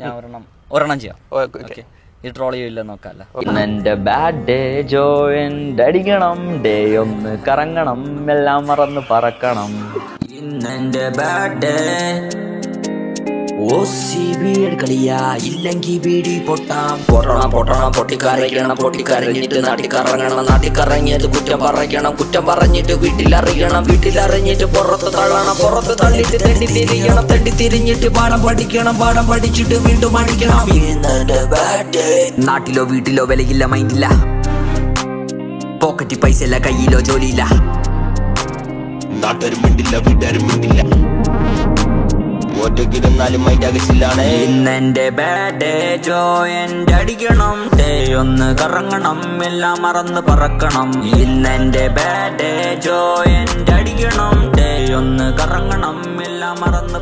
ഞാൻ ഒരെണ്ണം ചെയ്യാം. ഓക്കെ. ഈ ട്രോൾ ചെയ്യില്ല നോക്കാല്ല. ഇന്നെന്റെ ബാഡ് ഡേ ജോയിന്റ് അടിക്കണം, ഡേ ഒന്ന് കറങ്ങണം, എല്ലാം മറന്ന് പറക്കണം. ഇന്നെന്റെ ബാഡ് ഡേ കളിയാ ഇല്ലെങ്കി ബീഡി പൊട്ടാം. പൊട്ടണം പൊട്ടിക്കരഞ്ഞിട്ട് നാട്ടിക്കറങ്ങിയത് കുറ്റം പറഞ്ഞിട്ട് വീട്ടിലറിയണം പുറത്ത് തള്ളണം, പുറത്ത് തള്ളിട്ട് തെണ്ടിത്തിരിഞ്ഞിട്ട് പാഠം പഠിച്ചിട്ട് വീണ്ടും അടിക്കണം. ഇന്നെന്റെ ബാഡ് ഡേ. നാട്ടിലോ വീട്ടിലോ വിലയില്ല, മൈൻഡില്ല, പോക്കറ്റ് പൈസ ഇല്ല, കയ്യിലോ ജോലിയില്ല, നാട്ടുകാരും മിണ്ടില്ല, വീട്ടുകാരും മിണ്ടില്ല, ഒറ്റക്കിരുന്നാലും മൈൻഡ് അകച്ചില്ലാണ്. ഇന്നെന്റെ ബാഡ് ഡേ ജോയിന്റ് അടിക്കണം, ഡേ ഒന്ന് കറങ്ങണം, എല്ലാം മറന്ന് പറക്കണം. ഇന്നെന്റെ ബാഡ് ഡേ ജോയിന്റ് അടിക്കണം, ഡേ ഒന്ന് കറങ്ങണം, എല്ലാം മറന്ന്